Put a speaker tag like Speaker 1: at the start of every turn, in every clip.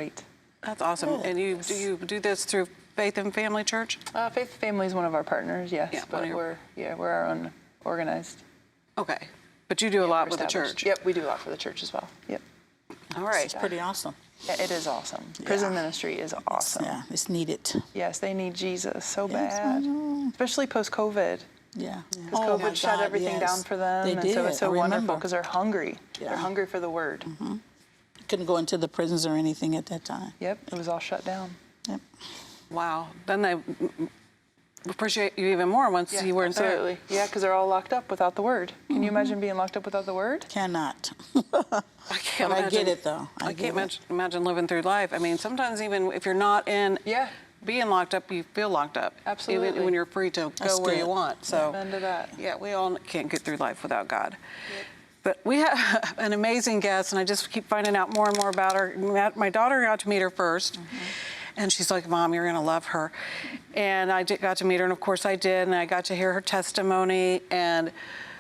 Speaker 1: great.
Speaker 2: That's awesome. And do you do this through Faith and Family Church?
Speaker 1: Faith Family is one of our partners, yes,
Speaker 2: Yeah,
Speaker 1: but we're our own organized.
Speaker 2: Okay, but you do a lot with the
Speaker 1: established.
Speaker 2: church.
Speaker 1: Yep, we do a lot for the church as well. Yep.
Speaker 2: All right.
Speaker 3: It's pretty awesome.
Speaker 1: Yeah, it is awesome. Prison ministry is awesome.
Speaker 3: Yeah, it's needed.
Speaker 1: Yes, they need Jesus so
Speaker 3: Yes, I
Speaker 1: bad,
Speaker 3: know.
Speaker 1: especially post-COVID.
Speaker 3: Yeah.
Speaker 1: Because
Speaker 3: Oh, my
Speaker 1: COVID shut
Speaker 3: God,
Speaker 1: everything
Speaker 3: yes.
Speaker 1: down for them,
Speaker 3: They
Speaker 1: and
Speaker 3: did.
Speaker 1: so it's so
Speaker 3: I
Speaker 1: wonderful
Speaker 3: remember.
Speaker 1: because they're hungry.
Speaker 3: Yeah.
Speaker 1: They're hungry for the word.
Speaker 3: Couldn't go into the prisons or anything at that time.
Speaker 1: Yep, it was all shut down.
Speaker 3: Yep.
Speaker 2: Wow. Then they appreciate you even more once you weren't
Speaker 1: absolutely. Yeah, because they're all locked up without the word. Can you imagine being locked up without the word?
Speaker 3: Cannot.
Speaker 2: there. I can't
Speaker 3: But I
Speaker 2: imagine.
Speaker 3: get it, though.
Speaker 2: I
Speaker 3: get
Speaker 2: can't
Speaker 3: it.
Speaker 2: imagine living through life. I mean, sometimes even if you're not in being locked up, you feel locked up.
Speaker 1: Absolutely.
Speaker 2: Even when you're free to
Speaker 3: That's
Speaker 2: go where you
Speaker 3: good.
Speaker 2: want. So
Speaker 1: Amen to that.
Speaker 2: yeah, we all can't get through life without God. But we have an amazing guest, and I just keep finding out more and more about her. My daughter got to meet her first, and she's like, Mom, you're going to love her. And I got to meet her, and of course I did, and I got to hear her testimony, and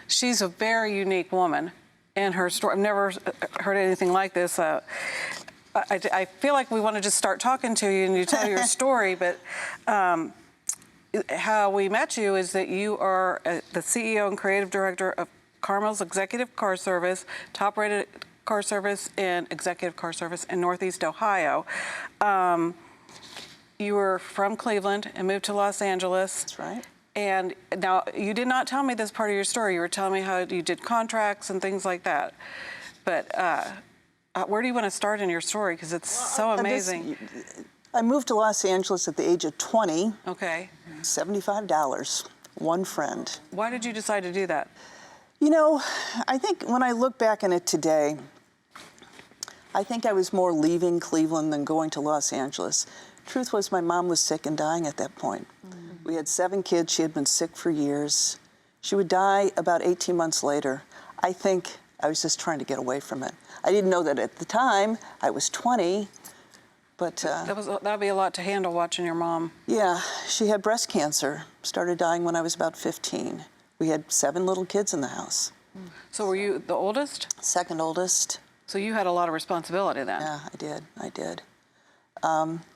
Speaker 2: she's a very unique woman. And her story, I've never heard anything like this. I feel like we want to just start talking to you and you tell your story, but how we met you is that you are the CEO and creative director of Carmel's Executive Car Service, top-rated car service and executive car service in Northeast Ohio. You were from Cleveland and moved to Los Angeles.
Speaker 3: That's right.
Speaker 2: And now, you did not tell me this part of your story. You were telling me how you did contracts and things like that. But where do you want to start in your story? Because it's so amazing.
Speaker 4: I moved to Los Angeles at the age of 20.
Speaker 2: Okay.
Speaker 4: $75, one friend.
Speaker 2: Why did you decide to do that?
Speaker 4: You know, I think when I look back on it today, I think I was more leaving Cleveland than going to Los Angeles. Truth was, my mom was sick and dying at that point. We had 7 kids. She had been sick for years. She would die about 18 months later. I think I was just trying to get away from it. I didn't know that at the time. I was 20, but
Speaker 2: That'd be a lot to handle, watching your mom.
Speaker 4: yeah, she had breast cancer. Started dying when I was about 15. We had 7 little kids in the house.
Speaker 2: So were you the oldest?
Speaker 4: Second oldest.
Speaker 2: So you had a lot of responsibility then.
Speaker 4: Yeah, I did.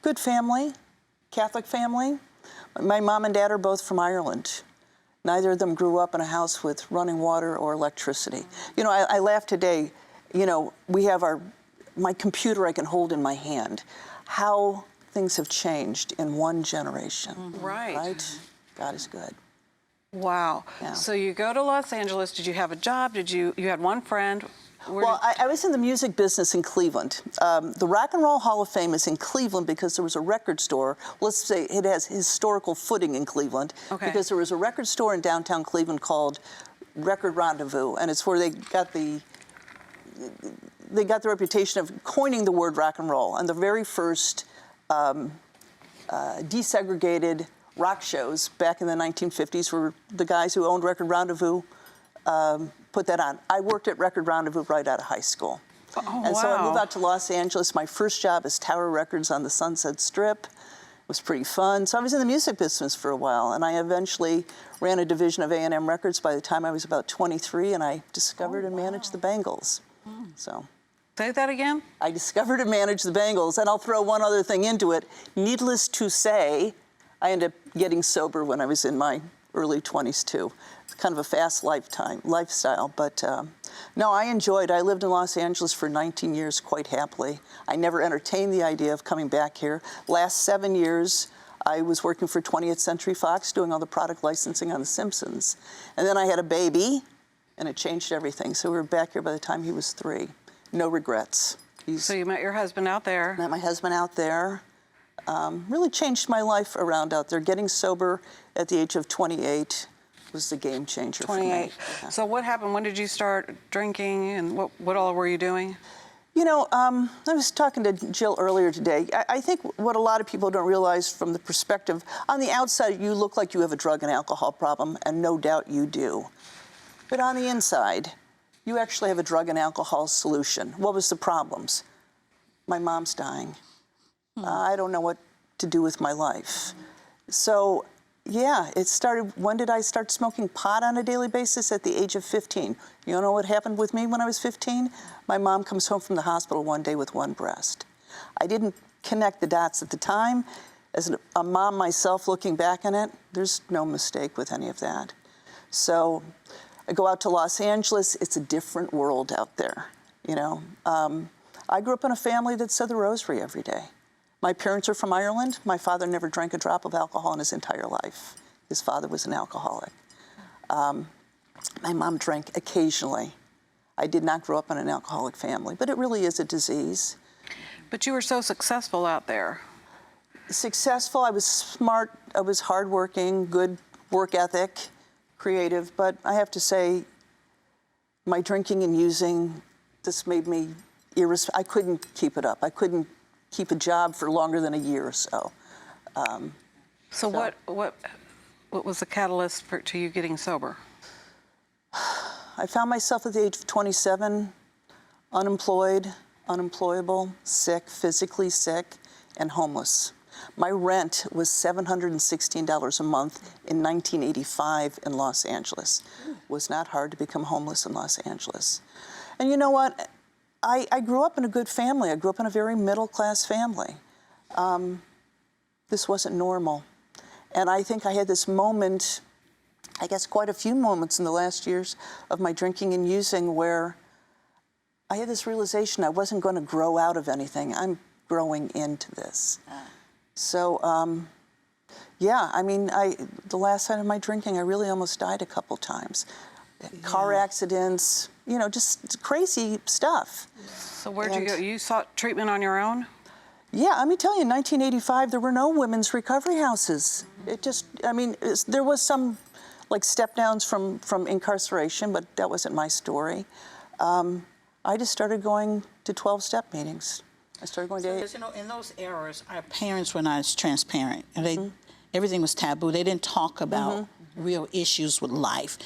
Speaker 4: Good family, Catholic family. My mom and dad are both from Ireland. Neither of them grew up in a house with running water or electricity. You know, I laugh today, you know, we have my computer I can hold in my hand. How things have changed in one generation.
Speaker 2: Right.
Speaker 4: Right? God is good.
Speaker 2: Wow.
Speaker 4: Yeah.
Speaker 2: So you go to Los Angeles. Did you have a job? You had one friend?
Speaker 4: Well, I was in the music business in Cleveland. The Rock and Roll Hall of Fame is in Cleveland because there was a record store. Let's say it has historical footing in Cleveland.
Speaker 2: Okay.
Speaker 4: Because there was a record store in downtown Cleveland called Record Rendezvous, and it's where they got the reputation of coining the word rock and roll. And the very first desegregated rock shows back in the 1950s were the guys who owned Record Rendezvous. Put that on. I worked at Record Rendezvous right out of high school.
Speaker 2: Oh,
Speaker 4: and so I
Speaker 2: wow.
Speaker 4: moved out to Los Angeles. My first job is Tower Records on the Sunset Strip. It was pretty fun. So I was in the music business for a while, and I eventually ran a division of A&M Records by the time I was about 23, and I discovered and managed the Bangles. So
Speaker 2: Say that again?
Speaker 4: I discovered and managed the Bangles, and I'll throw one other thing into it. Needless to say, I ended up getting sober when I was in my early 20s too. It's kind of a fast lifestyle, but no, I lived in Los Angeles for 19 years quite happily. I never entertained the idea of coming back here. Last 7 years, I was working for 20th Century Fox doing all the product licensing on The Simpsons. And then I had a baby, and it changed everything. So we were back here by the time he was 3. No regrets.
Speaker 2: So you met your husband out there.
Speaker 4: Met my husband out there. Really changed my life around out there. Getting sober at the age of 28 was the game changer
Speaker 2: 28.
Speaker 4: for me. Yeah.
Speaker 2: So what happened? When did you start drinking, and what all were you doing?
Speaker 4: You know, I was talking to Jill earlier today. I think what a lot of people don't realize from the perspective, on the outside, you look like you have a drug and alcohol problem, and no doubt you do. But on the inside, you actually have a drug and alcohol solution. What was the problems? My mom's dying. I don't know what to do with my life. So, yeah, it started, when did I start smoking pot on a daily basis? At the age of 15. You know what happened with me when I was 15? My mom comes home from the hospital one day with one breast. I didn't connect the dots at the time. As a mom myself looking back on it, there's no mistake with any of that. So I go out to Los Angeles, it's a different world out there, you know. I grew up in a family that said the rosary every day. My parents are from Ireland. My father never drank a drop of alcohol in his entire life. His father was an alcoholic. My mom drank occasionally. I did not grow up in an alcoholic family, but it really is a disease.
Speaker 2: But you were so successful out there.
Speaker 4: Successful, I was smart, I was hardworking, good work ethic, creative, but I have to say, my drinking and using, this made me I couldn't keep it up. I couldn't keep a job for longer than a year or so.
Speaker 2: So what was the catalyst to you getting sober?
Speaker 4: I found myself at the age of 27, unemployed, unemployable, sick, physically sick, and homeless. My rent was $716 a month in 1985 in Los Angeles. It was not hard to become homeless in Los Angeles. And you know what? I grew up in a good family. I grew up in a very middle-class family. This wasn't normal. And I think I had this moment, I guess quite a few moments in the last years of my drinking and using where I had this realization I wasn't going to grow out of anything. I'm growing into this. So, yeah, I mean, the last time of my drinking, I really almost died a couple times. Car accidents, you know, just crazy stuff.
Speaker 2: So where'd you go? You sought treatment on your own?
Speaker 4: Yeah, let me tell you, in 1985, there were no women's recovery houses. It just, I mean, there was some, like, step downs from incarceration, but that wasn't my story. I just started going to 12-step meetings. I started going to...
Speaker 3: Because, you know, in those eras, our parents were not as transparent. And everything was taboo. They didn't talk about real issues with life.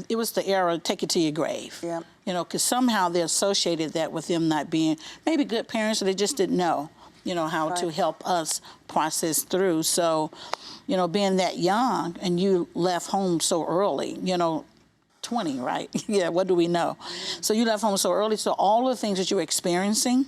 Speaker 3: It was the era, take it to your grave.
Speaker 4: Yeah.
Speaker 3: You know, because somehow they associated that with them not being maybe good parents, or they just didn't know, you know, how to help us process through. So, you know, being that young and you left home so early, you know, 20, right? Yeah, what do we know? So you left home so early. So all of the things that you were experiencing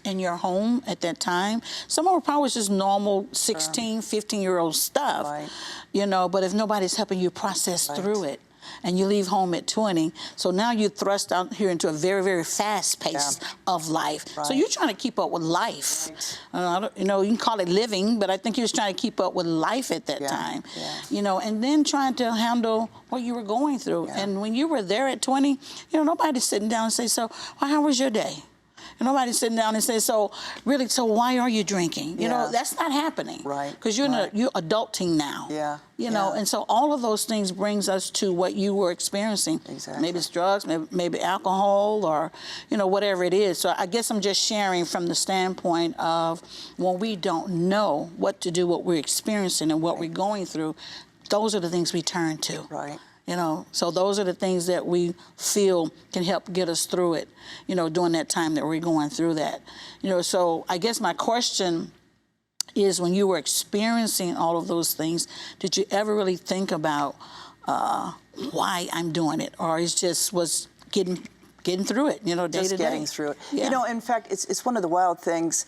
Speaker 3: in your home at that time, some of it probably was just normal 16, 15-year-old stuff, you know, but if nobody's helping you process through it, and you leave home at 20, so now you're thrust out here into a very, very fast pace of life. So you're trying to keep up with life. You know, you can call it living, but I think you was trying to keep up with life at that time. You know, and then trying to handle what you were going through. And when you were there at 20, you know, nobody's sitting down and say, so, well, how was your day? And nobody's sitting down and saying, so really, so why are you drinking? You know, that's not happening. Because you're adulting now. You know, and so all of those things brings us to what you were experiencing. Maybe it's drugs, maybe alcohol, or, you know, whatever it is. So I guess I'm just sharing from the standpoint of when we don't know what to do, what we're experiencing and what we're going through, those are the things we turn to. You know, so those are the things that we feel can help get us through it, you know, during that time that we're going through that. You know, so I guess my question is, when you were experiencing all of those things, did you ever really think about why I'm doing it? Or it's just was getting through it, you know, day to day?
Speaker 4: Just getting through it. You know, in fact, it's one of the wild things.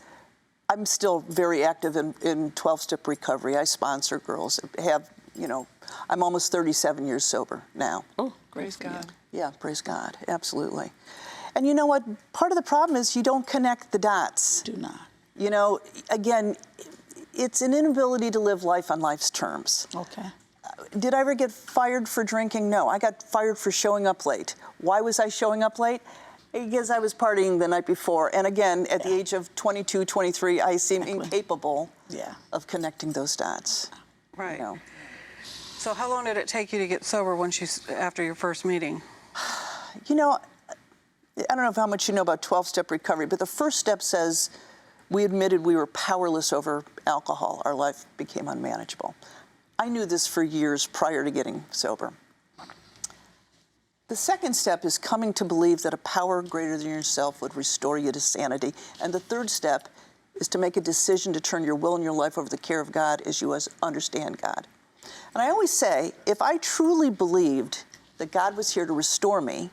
Speaker 4: I'm still very active in 12-step recovery. I sponsor girls, you know, I'm almost 37 years sober now.
Speaker 1: Oh, praise God.
Speaker 4: Yeah, praise God, absolutely. And you know what? Part of the problem is you don't connect the dots.
Speaker 3: Do not.
Speaker 4: You know, again, it's an inability to live life on life's terms. Did I ever get fired for drinking? No, I got fired for showing up late. Why was I showing up late? Because I was partying the night before. And again, at the age of 22, 23, I seem incapable of connecting those dots. You know?
Speaker 2: So how long did it take you to get sober after your first meeting?
Speaker 4: You know, I don't know how much you know about 12-step recovery, but the first step says we admitted we were powerless over alcohol. Our life became unmanageable. I knew this for years prior to getting sober. The second step is coming to believe that a power greater than yourself would restore you to sanity. And the third step is to make a decision to turn your will and your life over to the care of God as you understand God. And I always say, if I truly believed that God was here to restore me,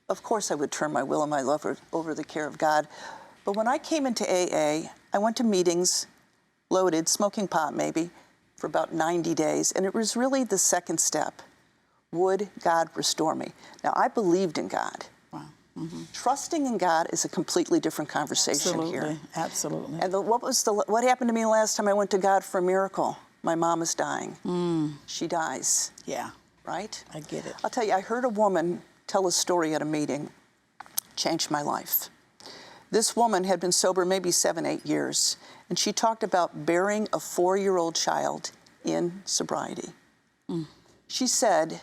Speaker 4: of course I would turn my will and my life over to the care of God. But when I came into AA, I went to meetings, loaded, smoking pot maybe, for about 90 days. And it was really the second step. Would God restore me? Now, I believed in God.
Speaker 3: Wow. Mm-hmm.
Speaker 4: Trusting in God is a completely different conversation here.
Speaker 3: Absolutely.
Speaker 4: And what happened to me last time I went to God for a miracle? My mom is dying. She dies,
Speaker 3: Yeah,
Speaker 4: right?
Speaker 3: I get it.
Speaker 4: I'll tell you, I heard a woman tell a story at a meeting, changed my life. This woman had been sober maybe 7, 8 years, and she talked about bearing a 4-year-old child in sobriety. She said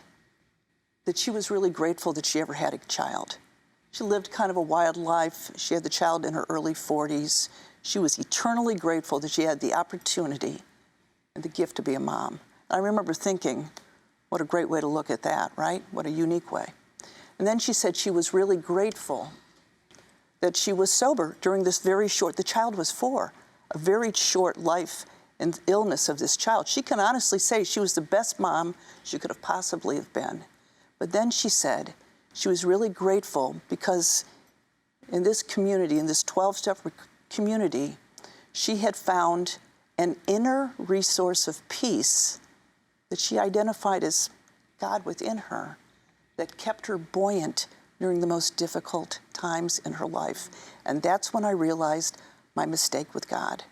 Speaker 4: that she was really grateful that she ever had a child. She lived kind of a wild life. She had the child in her early 40s. She was eternally grateful that she had the opportunity and the gift to be a mom. I remember thinking, what a great way to look at that, right? What a unique way. And then she said she was really grateful that she was sober during this very short, the child was 4, a very short life and illness of this child. She can honestly say she was the best mom she could have possibly have been. But then she said she was really grateful because in this community, in this 12-step community, she had found an inner resource of peace that she identified as God within her that kept her buoyant during the most difficult times in her life. And that's when I realized my mistake with God.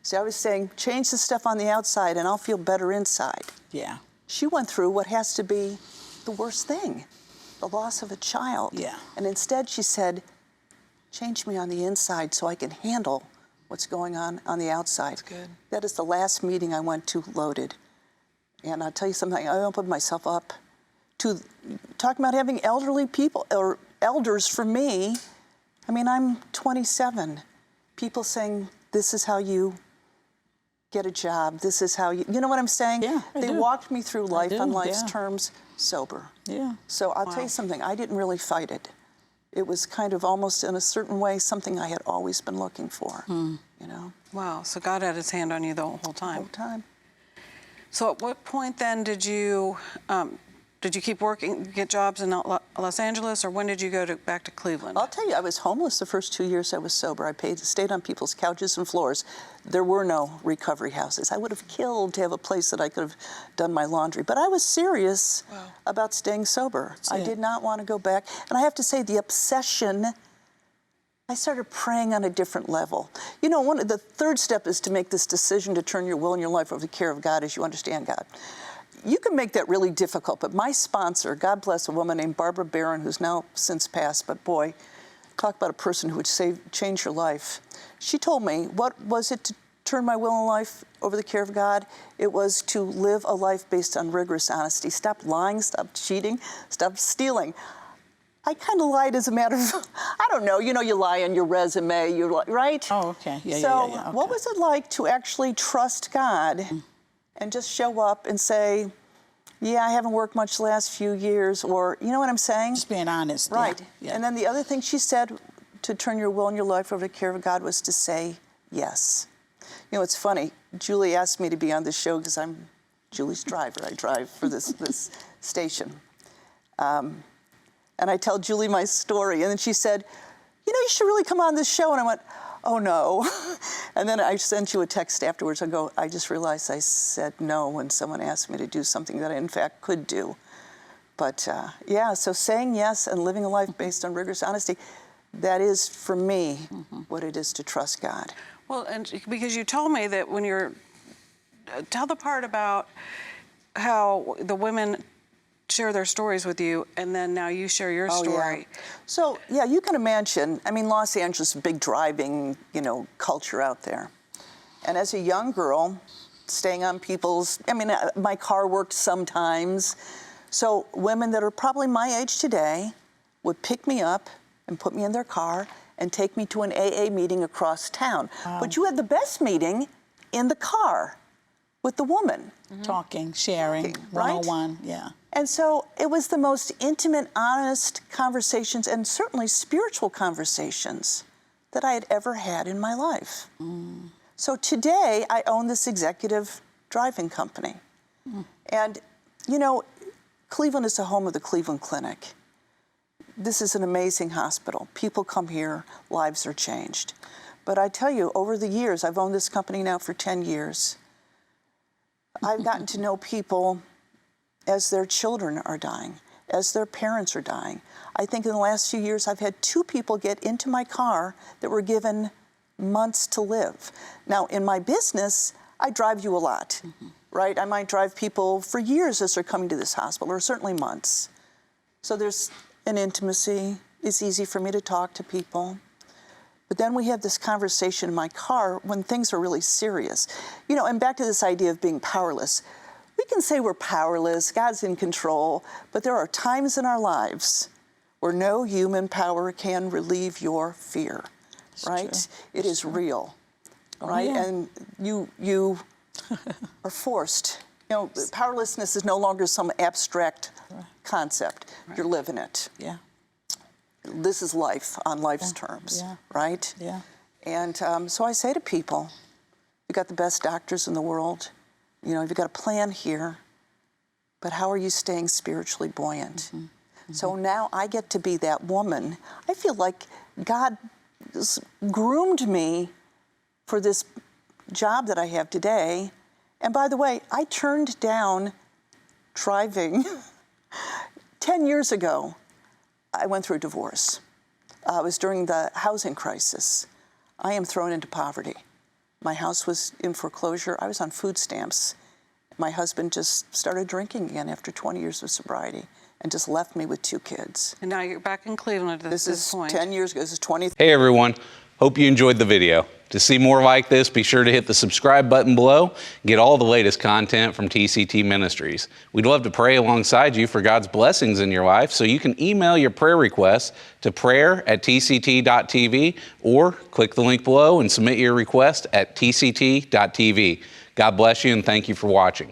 Speaker 4: See, I was saying, change the stuff on the outside and I'll feel better inside.
Speaker 3: Yeah.
Speaker 4: She went through what has to be the worst thing, the loss of a child.
Speaker 3: Yeah.
Speaker 4: And instead she said, change me on the inside so I can handle what's going on the outside.
Speaker 1: That's good.
Speaker 4: That is the last meeting I went to loaded. And I'll tell you something, I opened myself up to talking about having elderly people, or elders for me. I mean, I'm 27. People saying, this is how you get a job. This is how you know what I'm saying?
Speaker 3: Yeah, I
Speaker 4: They
Speaker 3: do.
Speaker 4: walked me through life
Speaker 3: do,
Speaker 4: on life's
Speaker 3: yeah.
Speaker 4: terms, sober.
Speaker 3: Yeah.
Speaker 4: So I'll tell you something, I didn't really fight it. It was kind of almost in a certain way something I had always been looking for, you know,
Speaker 2: Wow, so God had his hand on you the whole
Speaker 4: all
Speaker 2: time.
Speaker 4: the time.
Speaker 2: So at what point then did you keep working, get jobs in Los Angeles, or when did you go back to Cleveland?
Speaker 4: I'll tell you, I was homeless the first 2 years I was sober. I stayed on people's couches and floors. There were no recovery houses. I would have killed to have a place that I could have done my laundry. But I was serious about staying sober. I did not want to go back. And I have to say, the obsession, I started praying on a different level. You know, the third step is to make this decision to turn your will and your life over to the care of God as you understand God. You can make that really difficult, but my sponsor, God bless, a woman named Barbara Barron, who's now since passed, but boy, talk about a person who would change your life. She told me, what was it to turn my will and life over the care of God? It was to live a life based on rigorous honesty. Stop lying, stop cheating, stop stealing. I kind of lied as a matter of, I don't know, you know, you lie on your resume, right?
Speaker 3: Oh, okay. Yeah,
Speaker 4: So
Speaker 3: yeah.
Speaker 4: what was it like to actually trust God and just show up and say, yeah, I haven't worked much the last few years, or, you know what I'm saying?
Speaker 3: Just being honest.
Speaker 4: Right.
Speaker 3: Yeah.
Speaker 4: And then the other thing she said to turn your will and your life over to the care of God was to say yes. You know, it's funny. Julie asked me to be on this show because I'm Julie's driver. I drive for this station. And I tell Julie my story, and then she said, you know, you should really come on this show. And I went, oh no. And then I sent you a text afterwards. I go, I just realized I said no when someone asked me to do something that I in fact could do. But yeah, so saying yes and living a life based on rigorous honesty, that is for me what it is to trust God.
Speaker 2: Well, and because you told me that when you're, tell the part about how the women share their stories with you, and then now you share your story.
Speaker 4: Yeah. So, yeah, you can imagine, I mean, Los Angeles, big driving, you know, culture out there. And as a young girl, staying on people's, I mean, my car worked sometimes. So women that are probably my age today would pick me up and put me in their car and take me to an AA meeting across town.
Speaker 3: Wow.
Speaker 4: But you had the best meeting in the car with the woman.
Speaker 3: Talking, sharing,
Speaker 4: Talking, right?
Speaker 3: one-on-one, yeah.
Speaker 4: And so it was the most intimate, honest conversations, and certainly spiritual conversations, that I had ever had in my life. So today, I own this executive driving company. And, you know, Cleveland is the home of the Cleveland Clinic. this is an amazing hospital. People come here, lives are changed. But I tell you, over the years, I've owned this company now for 10 years, I've gotten to know people as their children are dying, as their parents are dying. I think in the last few years, I've had 2 people get into my car that were given months to live. Now, in my business, I drive you a lot, right? I might drive people for years as they're coming to this hospital, or certainly months. So there's an intimacy. It's easy for me to talk to people. But then we have this conversation in my car when things are really serious. You know, and back to this idea of being powerless. We can say we're powerless, God's in control, but there are times in our lives where no human power can relieve your fear, right?
Speaker 3: True.
Speaker 4: It is real,
Speaker 3: Oh,
Speaker 4: right?
Speaker 3: yeah.
Speaker 4: And you are forced. You know, powerlessness is no longer some abstract concept. You're living it.
Speaker 3: Yeah.
Speaker 4: This is life on life's terms,
Speaker 3: yeah.
Speaker 4: right?
Speaker 3: Yeah.
Speaker 4: And so I say to people, you've got the best doctors in the world. You know, you've got a plan here, but how are you staying spiritually buoyant? So now I get to be that woman. I feel like God groomed me for this job that I have today. And by the way, I turned down driving 10 years ago. I went through a divorce. It was during the housing crisis. I am thrown into poverty. My house was in foreclosure. I was on food stamps. My husband just started drinking again after 20 years of sobriety and just left me with 2 kids.
Speaker 2: And now you're back in Cleveland at
Speaker 4: This
Speaker 2: this
Speaker 4: is
Speaker 2: point.
Speaker 4: 10 years ago. This is 20.
Speaker 5: Hey everyone, hope you enjoyed the video. To see more like this, be sure to hit the subscribe button below. Get all the latest content from TCT Ministries. We'd love to pray alongside you for God's blessings in your life, so you can email your prayer requests to prayer@tct.tv or click the link below and submit your request at tct.tv. God bless you and thank you for watching.